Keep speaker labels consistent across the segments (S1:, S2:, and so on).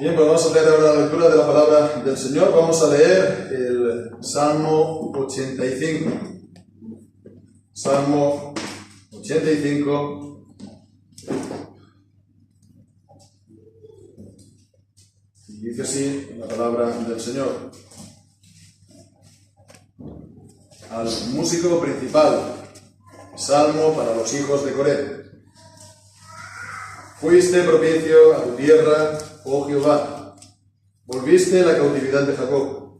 S1: Bien, pues vamos a leer ahora la lectura de la palabra del Señor. Vamos a leer el Salmo 85. Salmo 85. Y dice así la palabra del Señor. Al músico principal, Salmo para los hijos de Coré. Fuiste propicio a tu tierra, oh Jehová. Volviste la cautividad de Jacob.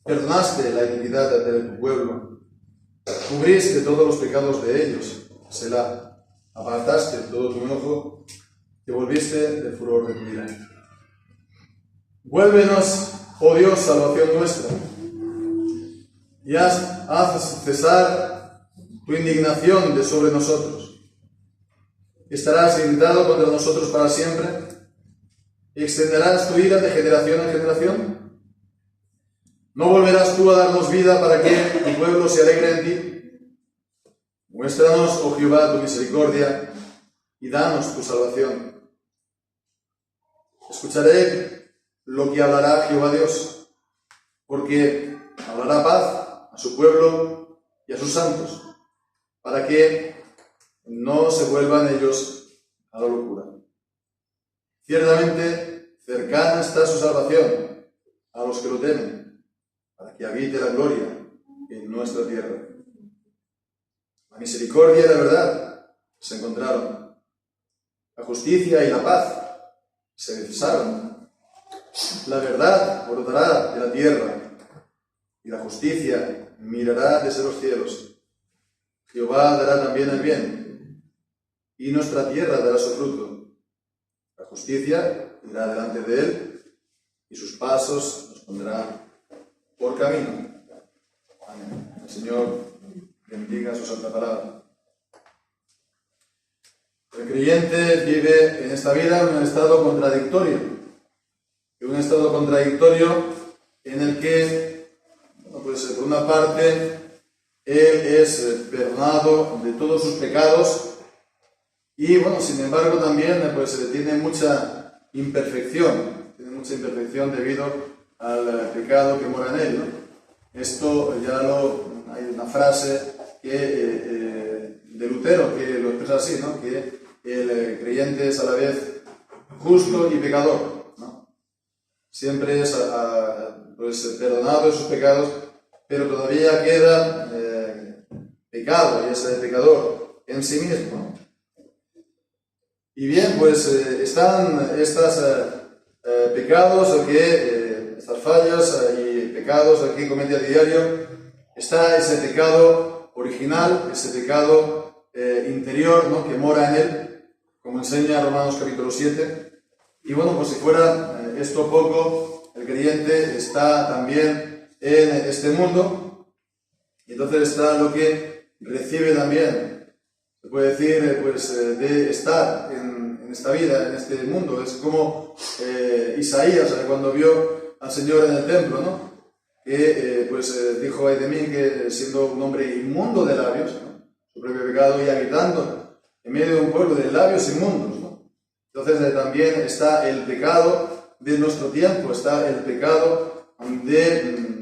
S1: Perdonaste la iniquidad de tu pueblo. Cubriste todos los pecados de ellos. Selah. Apartaste todo tu enojo. Te volviste del furor de tu ira. Vuélvenos, oh Dios, salvación nuestra. Y haz cesar tu indignación de sobre nosotros. ¿Estarás irritado contra nosotros para siempre? ¿Extenderás tu ira de generación en generación? ¿No volverás tú a darnos vida para que tu pueblo se alegre en ti? Muéstranos, oh Jehová, tu misericordia y danos tu salvación. Escucharé lo que hablará Jehová Dios, porque hablará paz a su pueblo y a sus santos, para que no se vuelvan ellos a la locura. Ciertamente, cercana está su salvación a los que lo temen, para que habite la gloria en nuestra tierra. La misericordia y la verdad se encontraron. La justicia y la paz se cesaron. La verdad brotará de la tierra, y la justicia mirará desde los cielos. Jehová dará también el bien, y nuestra tierra dará su fruto. La justicia irá delante de él, y sus pasos nos pondrá por camino. Amén. El Señor bendiga su santa palabra. El creyente vive en esta vida en un estado contradictorio. En un estado contradictorio en el que, pues por una parte, él es perdonado de todos sus pecados y, sin embargo también tiene mucha imperfección. Tiene mucha imperfección debido al pecado que mora en él, ¿no? Esto hay una frase de Lutero que lo expresa así, ¿no? Que el creyente es a la vez justo y pecador, ¿no? Siempre es perdonado de sus pecados, pero todavía queda pecado, y es el pecador en sí mismo. Y bien, están estos pecados, estas fallas y pecados que comete a diario. Está ese pecado original, ese pecado interior, ¿no? Que mora en él, como enseña Romanos capítulo 7. Y si fuera esto poco, el creyente está también en este mundo, y entonces está lo que recibe también, se puede decir, de estar en esta vida, en este mundo. Es como Isaías, cuando vio al Señor en el templo, ¿no? Que dijo: ay de mí, que siendo un hombre inmundo de labios, ¿no? Su propio pecado, y habitando en medio de un pueblo de labios inmundos, ¿no? Entonces también está el pecado de nuestro tiempo, está el pecado del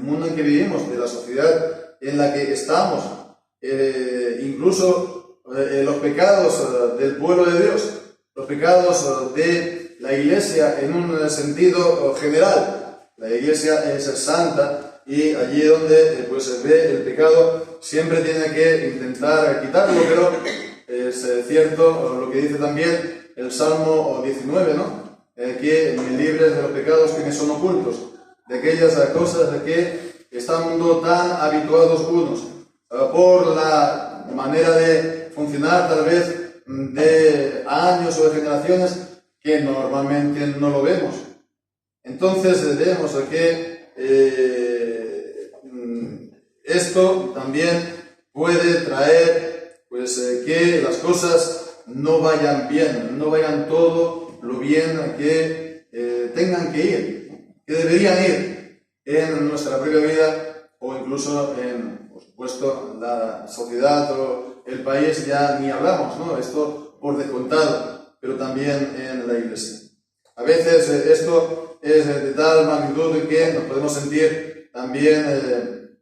S1: mundo en que vivimos, de la sociedad en la que estamos, incluso los pecados del pueblo de Dios, los pecados de la Iglesia en un sentido general. La Iglesia es santa, y allí donde se ve el pecado siempre tiene que intentar quitarlo, pero es cierto lo que dice también el Salmo 19, ¿no? Que me libres de los pecados que me son ocultos, de aquellas cosas de que estando tan habituados unos por la manera de funcionar, tal vez de años o de generaciones, que normalmente no lo vemos. Entonces vemos que esto también puede traer que las cosas no vayan bien, no vayan todo lo bien que tengan que ir, que deberían ir en nuestra propia vida, o incluso en, por supuesto, la sociedad o el país, ya ni hablamos, ¿no? Esto por descontado, pero también en la Iglesia. A veces esto es de tal magnitud que nos podemos sentir también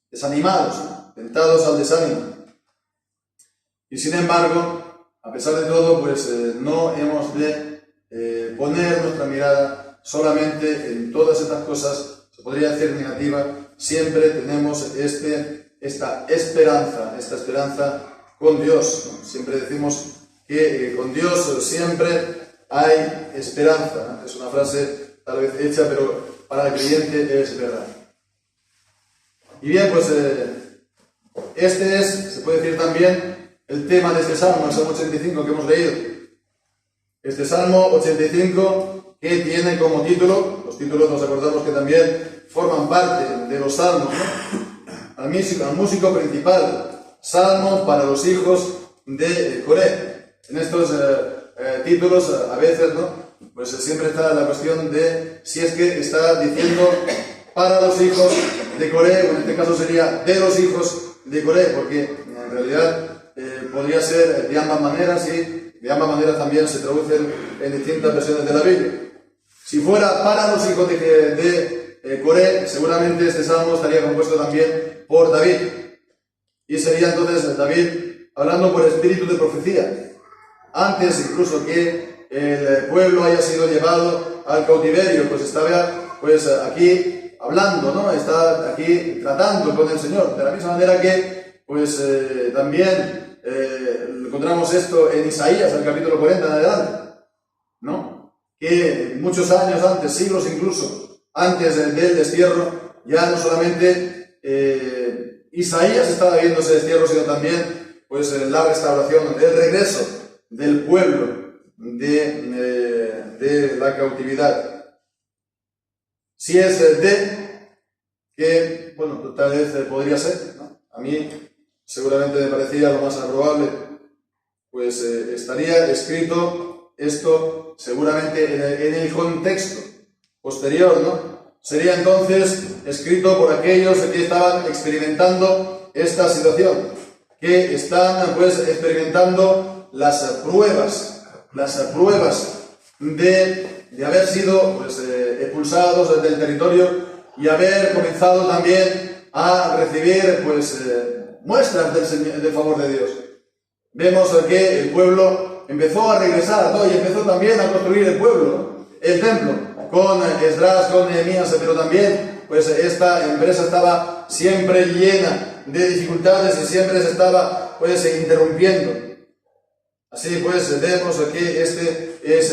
S1: desanimados, ¿no? Tentados al desánimo. Y sin embargo, a pesar de todo, pues no hemos de poner nuestra mirada solamente en todas estas cosas, se podría decir negativa. Siempre tenemos esta esperanza con Dios, ¿no? Siempre decimos que con Dios siempre hay esperanza, ¿no? Es una frase tal vez hecha, pero para el creyente es verdad. Y bien, pues este es, se puede decir también, el tema de este Salmo, el Salmo 85 que hemos leído. Este Salmo 85 que tiene como título, los títulos nos acordamos que también forman parte de los salmos, ¿no? Al músico principal, Salmo para los hijos de Coré. En estos títulos a veces, ¿no? Pues siempre está la cuestión de si es que está diciendo para los hijos de Coré, o en este caso sería de los hijos de Coré, porque en realidad podría ser de ambas maneras y de ambas maneras también se traducen en distintas versiones de la Biblia. Si fuera para los hijos de Coré, seguramente este salmo estaría compuesto también por David. Y sería entonces David hablando por espíritu de profecía. Antes incluso que el pueblo haya sido llevado al cautiverio, pues estaba pues aquí hablando, ¿no? Está aquí tratando con el Señor. De la misma manera que pues también encontramos esto en Isaías, el capítulo 40 en adelante, ¿no? Que muchos años antes, siglos incluso, antes del destierro, ya no solamente Isaías estaba viendo ese destierro, sino también pues la restauración, el regreso del pueblo de la cautividad. Si es que, bueno, tal vez podría ser, ¿no? A mí seguramente me parecía lo más probable, pues estaría escrito esto seguramente en el contexto posterior, ¿no? Sería entonces escrito por aquellos que estaban experimentando esta situación, que están pues experimentando las pruebas de haber sido pues, expulsados del territorio y haber comenzado también a recibir pues muestras del favor de Dios. Vemos que el pueblo empezó a regresar, ¿no? Y empezó también a construir el pueblo, ¿no? El templo, con Esdras, con Nehemías, pero también pues esta empresa estaba siempre llena de dificultades y siempre se estaba pues interrumpiendo. Así pues vemos que este es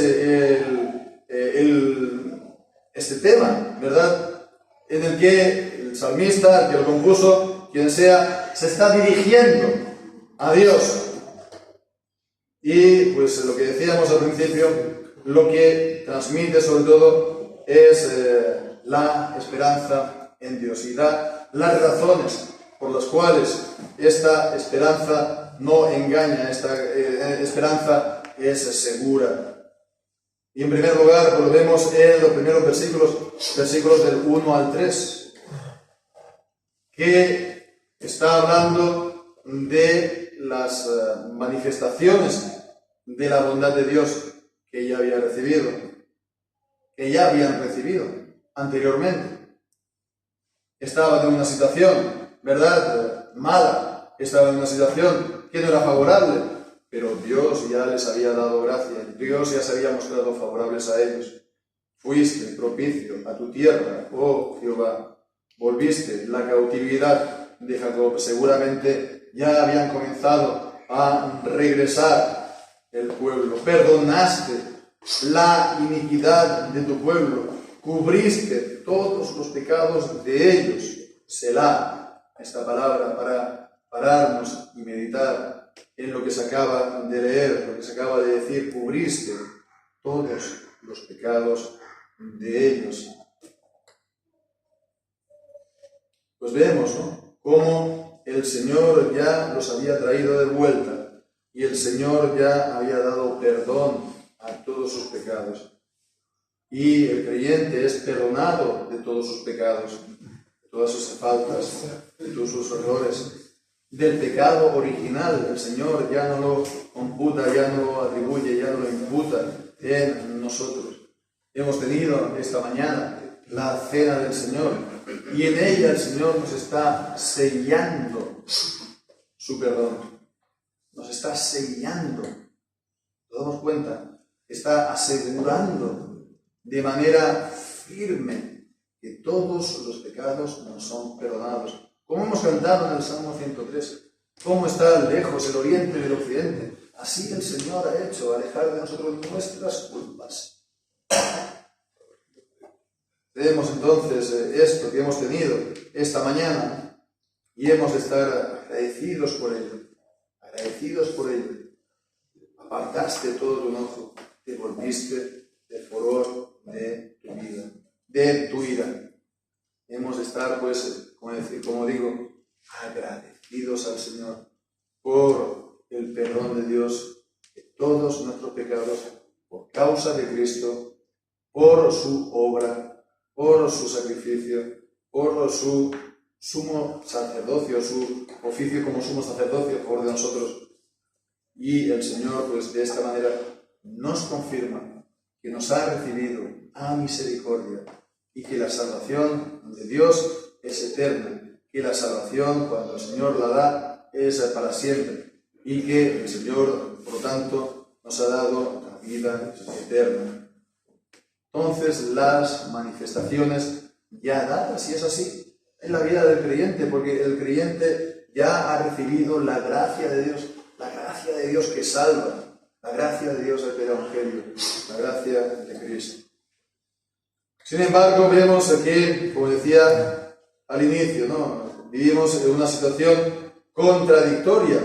S1: este tema, ¿verdad? En el que el salmista, el que lo compuso, quien sea, se está dirigiendo a Dios. Y pues lo que decíamos al principio, lo que transmite sobre todo es la esperanza en Dios y da las razones por las cuales esta esperanza no engaña, esta esperanza es segura. Y en primer lugar, pues lo vemos en los primeros versículos del 1 al 3, que está hablando de las manifestaciones de la bondad de Dios que ya había recibido, que ya habían recibido anteriormente. Estaba en una situación, ¿verdad?, mala, estaba en una situación que no era favorable, pero Dios ya les había dado gracia, Dios ya se había mostrado favorables a ellos. Fuiste propicio a tu tierra, oh Jehová, volviste la cautividad de Jacob. Seguramente ya habían comenzado a regresar el pueblo, perdonaste la iniquidad de tu pueblo, cubriste todos los pecados de ellos. Selah, esta palabra para pararnos y meditar en lo que se acaba de leer, lo que se acaba de decir, cubriste todos los pecados de ellos. Pues vemos, ¿no?, cómo el Señor ya los había traído de vuelta y el Señor ya había dado perdón a todos sus pecados. Y el creyente es perdonado de todos sus pecados, de todas sus faltas, de todos sus errores. Del pecado original, el Señor ya no lo computa, ya no lo atribuye, ya no lo imputa. en nosotros. Hemos tenido esta mañana la cena del Señor y en ella el Señor nos está sellando su perdón. Nos está sellando. ¿Nos damos cuenta? Está asegurando de manera firme que todos los pecados nos son perdonados. Como hemos cantado en el Salmo 103, cómo está lejos el oriente del occidente. Así el Señor ha hecho alejar de nosotros nuestras culpas. Vemos entonces esto que hemos tenido esta mañana y hemos de estar agradecidos por ello. Agradecidos por ello. Apartaste todo tu enojo, te volviste de furor de tu vida, de tu ira. Hemos de estar, pues, como digo, agradecidos al Señor por el perdón de Dios de todos nuestros pecados por causa de Cristo, por su obra, por su sacrificio, por su sumo sacerdocio, su oficio como sumo sacerdocio a favor de nosotros. Y el Señor, pues de esta manera, nos confirma que nos ha recibido a misericordia y que la salvación de Dios es eterna, que la salvación, cuando el Señor la da, es para siempre y que el Señor, por lo tanto, nos ha dado la vida eterna. Entonces, las manifestaciones ya dadas, y es así, en la vida del creyente, porque el creyente ya ha recibido la gracia de Dios que salva, la gracia de Dios del Evangelio, la gracia de Cristo. Sin embargo, vemos que, como decía al inicio, ¿no? Vivimos en una situación contradictoria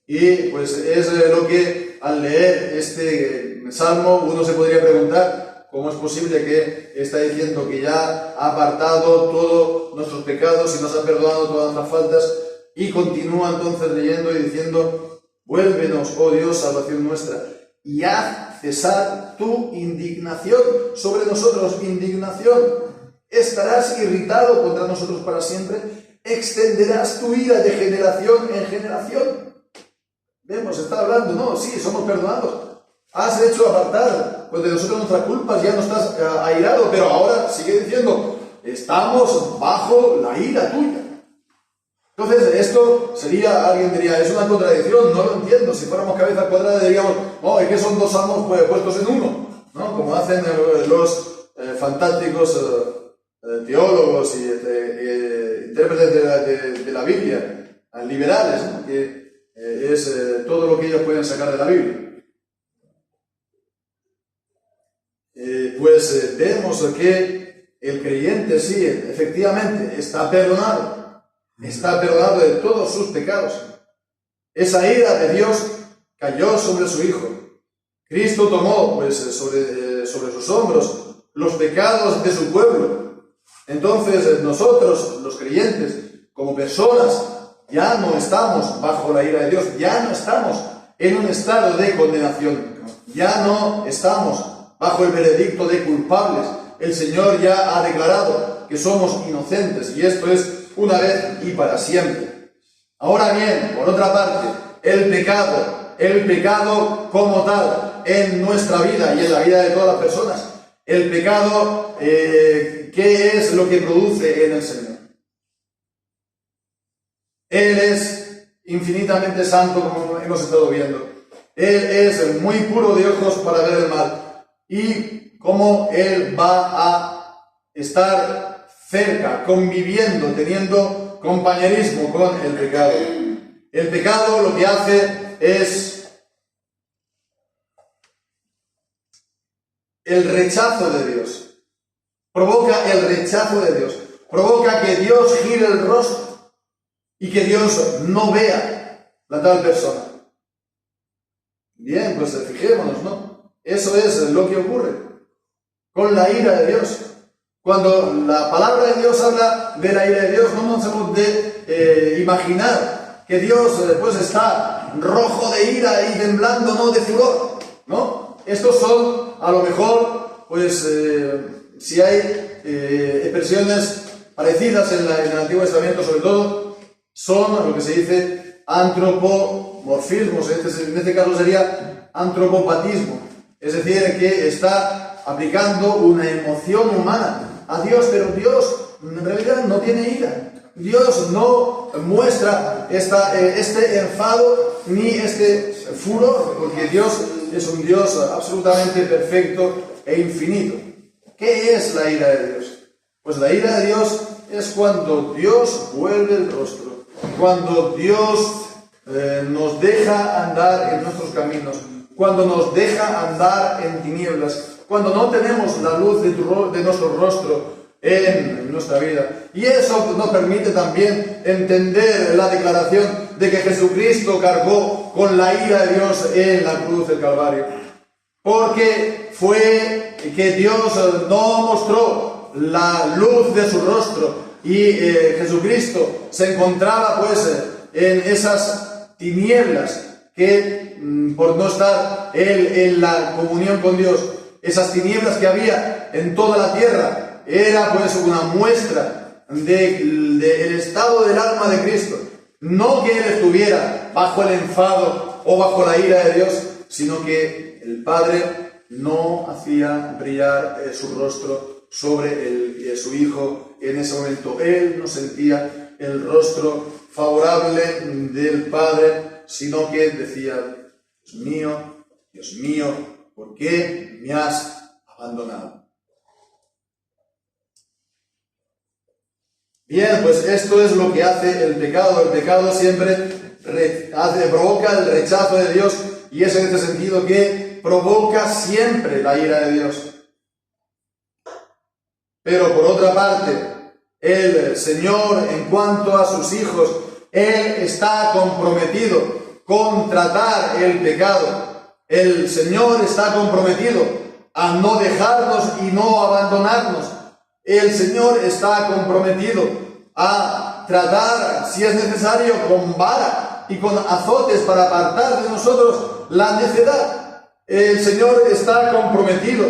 S1: y pues es lo que al leer este salmo uno se podría preguntar: ¿cómo es posible que está diciendo que ya ha apartado todos nuestros pecados y nos ha perdonado todas nuestras faltas? Y continúa entonces leyendo y diciendo: vuélvenos, oh Dios, salvación nuestra, y haz cesar tu indignación sobre nosotros. Indignación. ¿Estarás irritado contra nosotros para siempre? ¿Extenderás tu ira de generación en generación? Vemos, está hablando, no, sí, somos perdonados. Has hecho apartar pues, de nosotros nuestras culpas, ya no estás airado, pero ahora sigue diciendo: estamos bajo la ira tuya. Entonces, esto sería, alguien diría, es una contradicción, no lo entiendo. Si fuéramos cabeza cuadrada diríamos: no, es que son dos salmos puestos en uno, ¿no? Como hacen los fantásticos teólogos y intérpretes de la Biblia, liberales, ¿no? Que es todo lo que ellos pueden sacar de la Biblia. Vemos que el creyente sí, efectivamente, está perdonado de todos sus pecados. Esa ira de Dios cayó sobre su Hijo. Cristo tomó pues, sobre sus hombros los pecados de su pueblo. Entonces nosotros, los creyentes, como personas, ya no estamos bajo la ira de Dios, ya no estamos en un estado de condenación, ya no estamos bajo el veredicto de culpables. El Señor ya ha declarado que somos inocentes y esto es una vez y para siempre. Ahora bien, por otra parte, el pecado como tal en nuestra vida y en la vida de todas las personas, el pecado, ¿qué es lo que produce en el Señor? Él es infinitamente santo, como hemos estado viendo. Él es muy puro de ojos para ver el mal. Y cómo Él va a estar cerca, conviviendo, teniendo compañerismo con el pecado. El pecado lo que hace es el rechazo de Dios. Provoca el rechazo de Dios. Provoca que Dios gire el rostro y que Dios no vea la tal persona. Bien, pues fijémonos, ¿no? Eso es lo que ocurre con la ira de Dios. Cuando la palabra de Dios habla de la ira de Dios, no nos hemos de imaginar que Dios pues está rojo de ira y temblando, no de furor, ¿no? Estos son, a lo mejor, pues si hay expresiones parecidas en el Antiguo Testamento, sobre todo, son lo que se dice antropomorfismos. En este caso sería antropopatismo. Es decir, que está aplicando una emoción humana a Dios, pero Dios en realidad no tiene ira. Dios no muestra este enfado ni este furor, porque Dios es un Dios absolutamente perfecto e infinito. ¿Qué es la ira de Dios? Pues la ira de Dios es cuando Dios vuelve el rostro, cuando Dios nos deja andar en nuestros caminos, cuando nos deja andar en tinieblas, cuando no tenemos la luz de nuestro rostro en nuestra vida. Y eso nos permite también entender la declaración de que Jesucristo cargó con la ira de Dios en la cruz del Calvario. Porque fue que Dios no mostró la luz de su rostro y Jesucristo se encontraba pues en esas tinieblas que por no estar Él en la comunión con Dios, esas tinieblas que había en toda la tierra, era pues una muestra del estado del alma de Cristo. No que Él estuviera bajo el enfado o bajo la ira de Dios, sino que el Padre no hacía brillar su rostro sobre su Hijo en ese momento. Él no sentía el rostro favorable del Padre, sino que decía: Dios mío, ¿por qué me has abandonado? Bien, pues esto es lo que hace el pecado. El pecado siempre provoca el rechazo de Dios, y es en este sentido que provoca siempre la ira de Dios. Pero por otra parte, el Señor, en cuanto a sus hijos, Él está comprometido con tratar el pecado. El Señor está comprometido a no dejarnos y no abandonarnos. El Señor está comprometido a tratar, si es necesario, con vara y con azotes para apartar de nosotros la necedad. El Señor está comprometido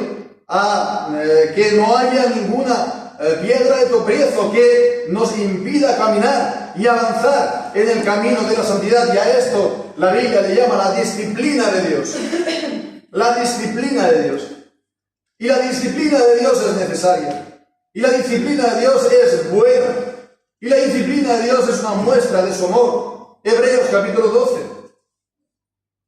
S1: a que no haya ninguna piedra de tropiezo que nos impida caminar y avanzar en el camino de la santidad. Y a esto la Biblia le llama la disciplina de Dios. La disciplina de Dios. Y la disciplina de Dios es necesaria. Y la disciplina de Dios es buena. Y la disciplina de Dios es una muestra de su amor. Hebreos capítulo 12.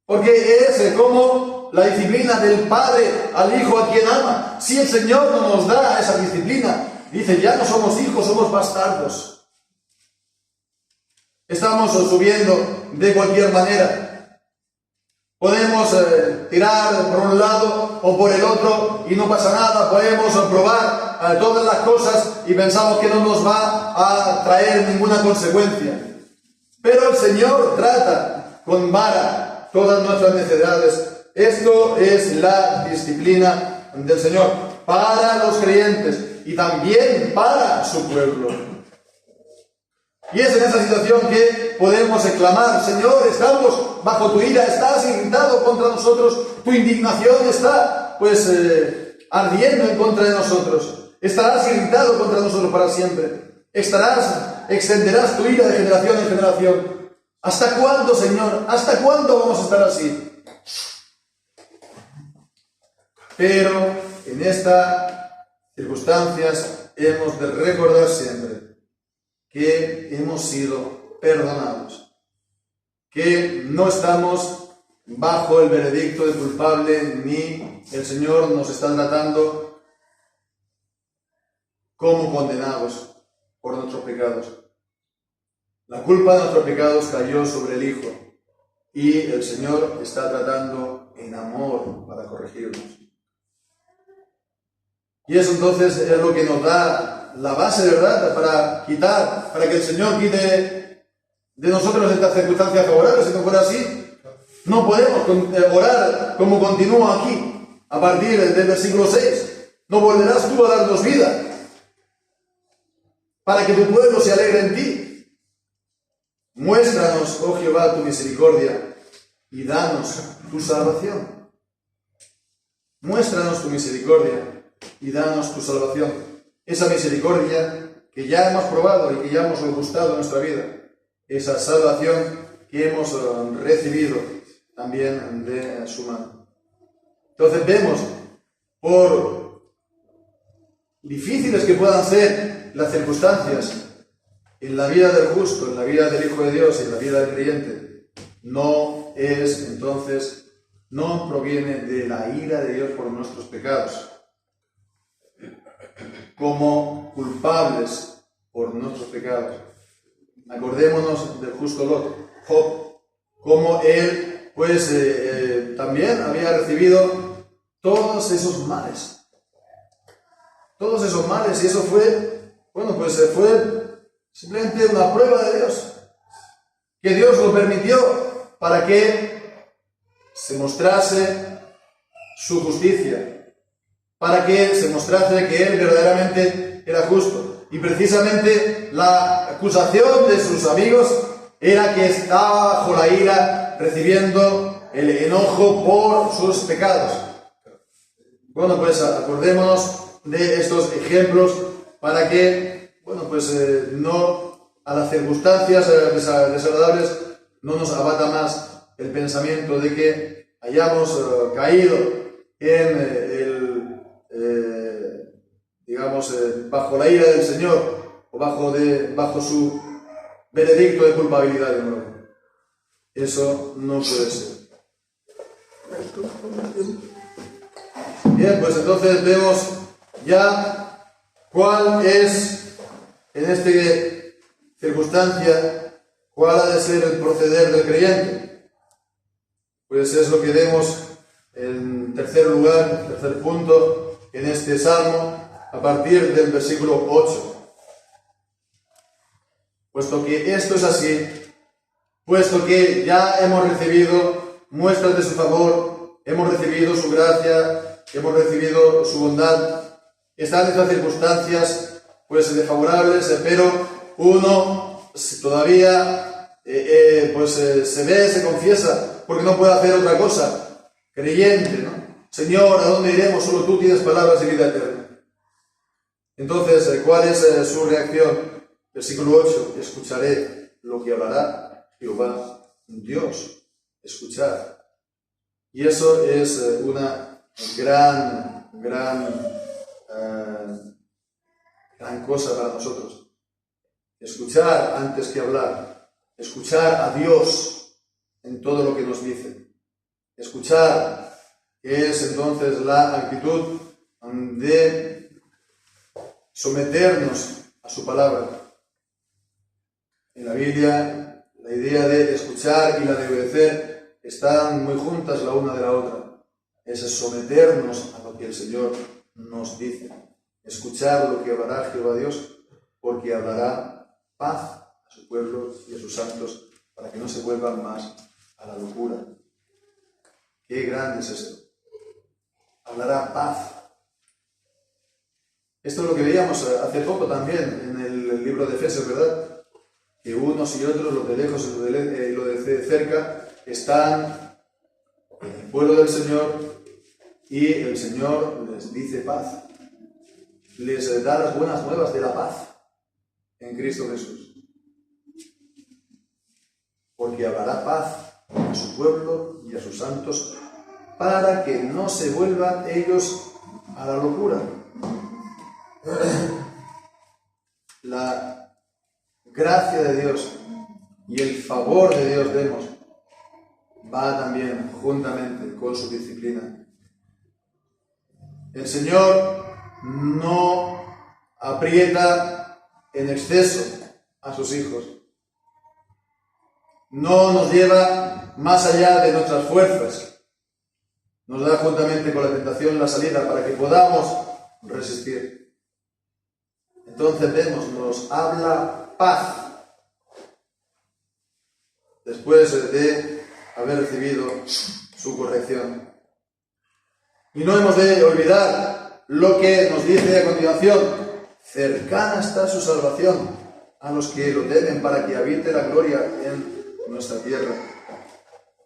S1: Porque es como la disciplina del Padre al Hijo a quien ama. Si el Señor no nos da esa disciplina, dice, ya no somos hijos, somos bastardos. Estamos subiendo de cualquier manera. Podemos tirar por un lado o por el otro y no pasa nada. Podemos probar todas las cosas y pensamos que no nos va a traer ninguna consecuencia. Pero el Señor trata con vara todas nuestras necesidades. Esto es la disciplina del Señor para los creyentes y también para su pueblo. Y es en esa situación que podemos exclamar: Señor, estamos bajo tu ira, estás irritado contra nosotros, tu indignación está ardiendo en contra de nosotros, estarás irritado contra nosotros para siempre, extenderás tu ira de generación en generación. ¿Hasta cuándo, Señor? ¿Hasta cuándo vamos a estar así? Pero en estas circunstancias hemos de recordar siempre que hemos sido perdonados, que no estamos bajo el veredicto de culpable, ni el Señor nos está tratando como condenados por nuestros pecados. La culpa de nuestros pecados cayó sobre el Hijo y el Señor está tratando en amor para corregirnos. Y eso entonces es lo que nos da la base, ¿verdad?, para que el Señor quite de nosotros estas circunstancias favorables. Si no fuera así, no podemos orar como continúa aquí, a partir del versículo 6. No volverás tú a darnos vida, para que tu pueblo se alegre en ti. Muéstranos, oh Jehová, tu misericordia, y danos tu salvación. Muéstranos tu misericordia y danos tu salvación. Esa misericordia que ya hemos probado y que ya hemos gustado en nuestra vida. Esa salvación que hemos recibido también de su mano. Entonces vemos, por difíciles que puedan ser las circunstancias en la vida del justo, en la vida del Hijo de Dios y en la vida del creyente, no proviene de la ira de Dios por nuestros pecados, como culpables por nuestros pecados. Acordémonos del justo Job, como él también había recibido todos esos males, y eso fue simplemente una prueba de Dios, que Dios lo permitió para que se mostrase su justicia, para que se mostrase que él verdaderamente era justo. Y precisamente la acusación de sus amigos era que estaba bajo la ira, recibiendo el enojo por sus pecados. Bueno, pues acordémonos de estos ejemplos para que, no a las circunstancias desagradables no nos abata más el pensamiento de que hayamos caído en bajo la ira del Señor o bajo su veredicto de culpabilidad de nuevo. Eso no puede ser. Bien, pues entonces vemos ya cuál es, en esta circunstancia, cuál ha de ser el proceder del creyente. Pues es lo que vemos en tercer lugar, tercer punto, en este salmo, a partir del versículo 8. Puesto que esto es así, puesto que ya hemos recibido muestras de su favor, hemos recibido su gracia, hemos recibido su bondad, están estas circunstancias desfavorables, pero uno todavía se confiesa, porque no puede hacer otra cosa, creyente, ¿no? Señor, ¿a dónde iremos? Solo tú tienes palabras de vida eterna. Entonces, ¿cuál es su reacción? Versículo 8, escucharé lo que hablará Jehová, Dios, escuchar. Y eso es una gran cosa para nosotros. Escuchar antes que hablar. Escuchar a Dios en todo lo que nos dice. Escuchar, que es entonces la actitud de someternos a su palabra. En la Biblia, la idea de escuchar y la de obedecer están muy juntas la una de la otra. Es someternos a lo que el Señor nos dice. Escuchar lo que hablará Jehová Dios, porque hablará paz a su pueblo y a sus santos, para que no se vuelvan más a la locura. Qué grande es esto. Hablará paz. Esto es lo que veíamos hace poco también en el libro de Efesios, ¿verdad? Que unos y otros, los de lejos y los de cerca, están en el pueblo del Señor y el Señor les dice paz. Les da las buenas nuevas de la paz en Cristo Jesús. Porque hablará paz a su pueblo y a sus santos para que no se vuelvan ellos a la locura. La gracia de Dios y el favor de Dios vemos va también juntamente con su disciplina. El Señor no aprieta en exceso a sus hijos. No nos lleva más allá de nuestras fuerzas. Nos da juntamente con la tentación la salida para que podamos resistir. Entonces vemos, nos habla paz después de haber recibido su corrección. Y no hemos de olvidar lo que nos dice a continuación: cercana está su salvación a los que lo temen, para que habite la gloria en nuestra tierra.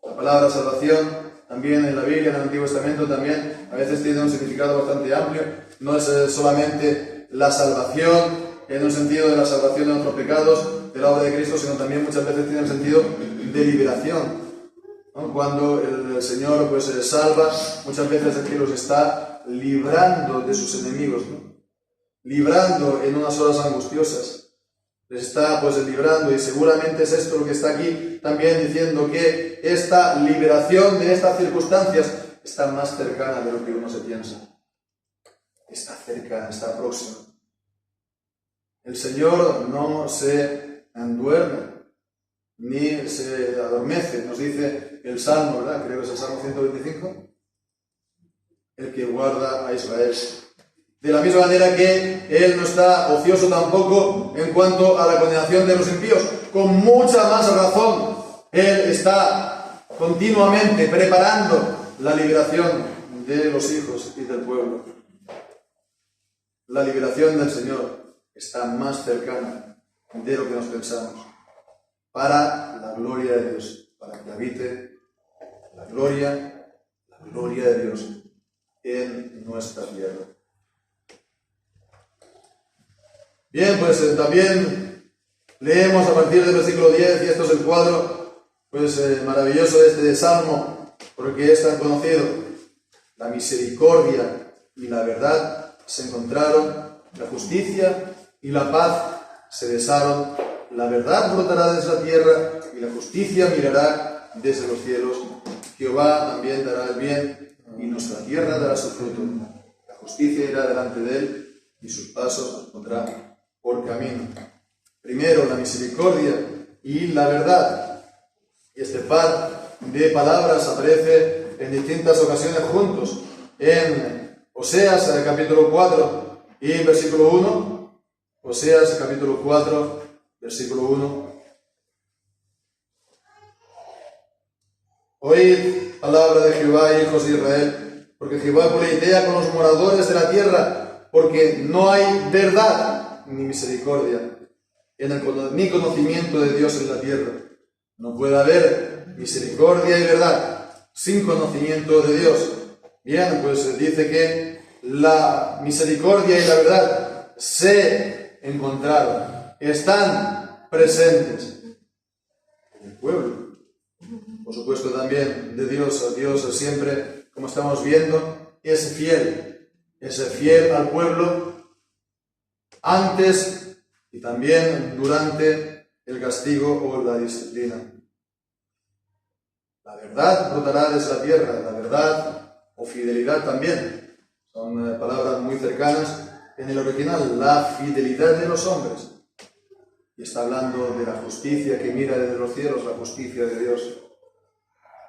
S1: La palabra salvación también en la Biblia, en el Antiguo Testamento, también a veces tiene un significado bastante amplio. No es solamente la salvación en un sentido de la salvación de nuestros pecados, de la obra de Cristo, sino también muchas veces tiene el sentido de liberación. ¿no? Cuando el Señor pues salva, muchas veces aquí los está librando de sus enemigos, ¿no? Librando en unas horas angustiosas. Les está pues librando, y seguramente es esto lo que está aquí también diciendo, que esta liberación de estas circunstancias está más cercana de lo que uno se piensa. Está cercana, está próxima. El Señor no se duerme, ni se adormece. Nos dice el Salmo, ¿verdad? Creo que es el Salmo 125. El que guarda a Israel. De la misma manera que Él no está ocioso tampoco en cuanto a la condenación de los impíos. Con mucha más razón, Él está continuamente preparando la liberación de los hijos y del pueblo. La liberación del Señor está más cercana de lo que nos pensamos. Para la gloria de Dios, para que habite la gloria de Dios en nuestra tierra. Bien, pues también leemos a partir del versículo 10, y esto es el cuadro pues maravilloso de este salmo, porque es tan conocido. La misericordia y la verdad se encontraron, la justicia y la paz se besaron, la verdad brotará desde la tierra y la justicia mirará desde los cielos. Jehová también dará el bien y nuestra tierra dará su fruto. La justicia irá delante de él y sus pasos los pondrá por camino. Primero la misericordia y la verdad. Y este par de palabras aparece en distintas ocasiones juntos. En Oseas capítulo 4 y versículo 1. Oseas capítulo 4, versículo 1. Oíd palabra de Jehová, hijos de Israel, porque Jehová pleitea con los moradores de la tierra, porque no hay verdad ni misericordia ni conocimiento de Dios en la tierra. No puede haber misericordia y verdad sin conocimiento de Dios. Bien, pues dice que la misericordia y la verdad se encontraron, están presentes en el pueblo. Por supuesto también de Dios. Dios siempre, como estamos viendo, es fiel al pueblo antes y también durante el castigo o la disciplina. La verdad brotará desde la tierra, la verdad o fidelidad también. Son palabras muy cercanas en el original, la fidelidad de los hombres. Y está hablando de la justicia que mira desde los cielos, la justicia de Dios.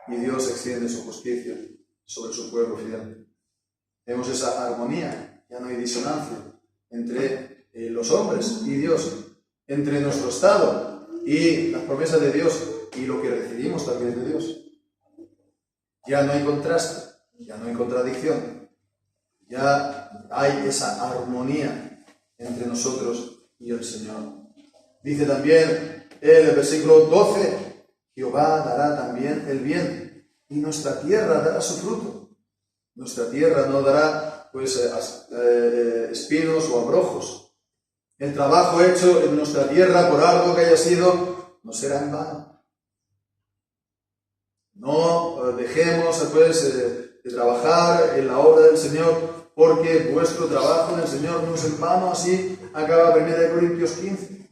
S1: Y Dios extiende su justicia sobre su pueblo fiel. Vemos esa armonía, ya no hay disonancia entre los hombres y Dios, entre nuestro estado y las promesas de Dios y lo que recibimos también de Dios. Ya no hay contraste, ya no hay contradicción, ya hay esa armonía entre nosotros y el Señor. Dice también el versículo 12, Jehová dará también el bien y nuestra tierra dará su fruto. Nuestra tierra no dará pues espinos o abrojos. El trabajo hecho en nuestra tierra por algo que haya sido no será en vano. No dejemos pues de trabajar en la obra del Señor, porque vuestro trabajo en el Señor no es en vano. Así acaba 1 Corintios 15.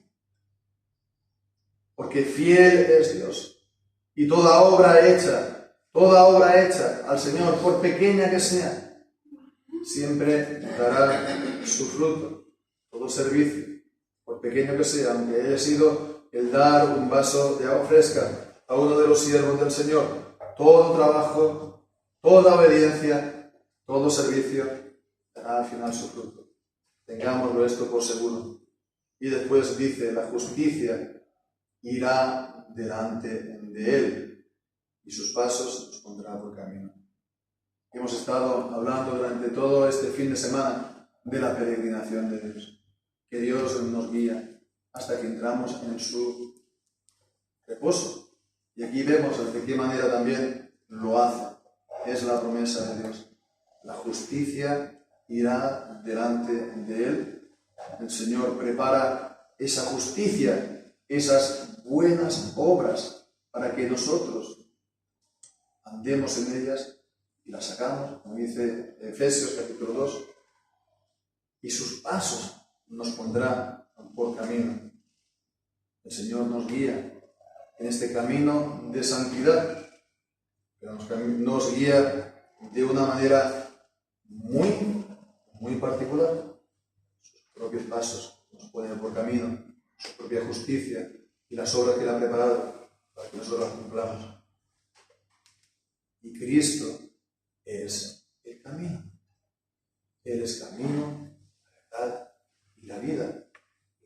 S1: Porque fiel es Dios, y toda obra hecha al Señor, por pequeña que sea, siempre dará su fruto. Todo servicio, por pequeño que sea, aunque haya sido el dar un vaso de agua fresca a uno de los siervos del Señor, todo trabajo, toda obediencia, todo servicio dará al final su fruto. Tengámoslo esto por seguro. Y después dice, la justicia irá delante de él y sus pasos los pondrá por camino. Hemos estado hablando durante todo este fin de semana de la peregrinación de Dios. Que Dios nos guía hasta que entramos en su reposo. Y aquí vemos de qué manera también lo hace. Es la promesa de Dios. La justicia irá delante de él. El Señor prepara esa justicia, esas buenas obras, para que nosotros andemos en ellas y las sacamos, como dice Efesios capítulo 2, y sus pasos nos pondrá por camino. El Señor nos guía en este camino de santidad, pero nos guía de una manera muy particular. Sus propios pasos nos ponen por camino, su propia justicia y las obras que Él ha preparado para que nosotros las cumplamos. Y Cristo es el camino. Él es camino, la verdad y la vida.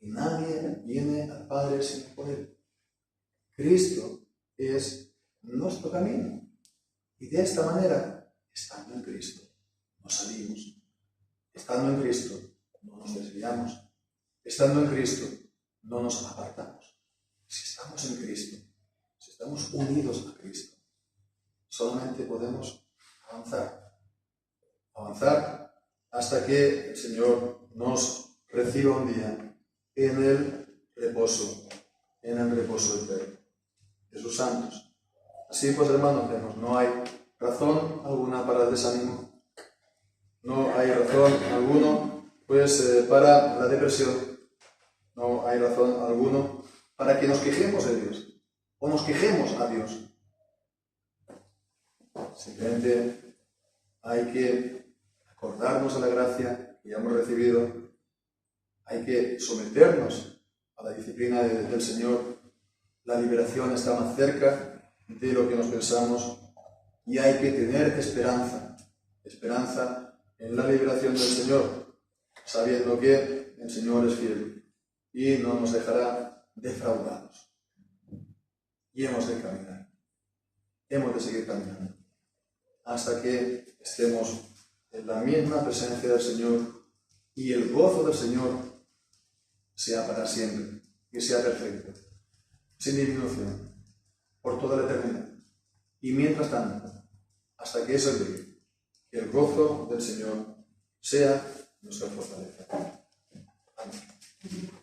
S1: Y nadie viene al Padre sino por Él. Cristo es nuestro camino. Y de esta manera, estando en Cristo, nos salimos. Estando en Cristo, no nos desviamos. Estando en Cristo, no nos apartamos. Si estamos en Cristo, si estamos unidos a Cristo, solamente podemos avanzar. Avanzar hasta que el Señor nos reciba un día en el reposo eterno de sus santos. Así pues, hermanos, vemos, no hay razón alguna para el desánimo, no hay razón alguna para la depresión, no hay razón alguna para que nos quejemos de Dios o nos quejemos a Dios. Simplemente hay que acordarnos de la gracia que ya hemos recibido, hay que someternos a la disciplina del Señor. La liberación está más cerca de lo que nos pensamos y hay que tener esperanza en la liberación del Señor, sabiendo que el Señor es fiel y no nos dejará defraudados. Y hemos de caminar, hemos de seguir caminando hasta que estemos en la misma presencia del Señor y el gozo del Señor sea para siempre y sea perfecto, sin disminución, por toda la eternidad. Y mientras tanto, hasta que eso llegue, que el gozo del Señor sea nuestra fortaleza. Amén.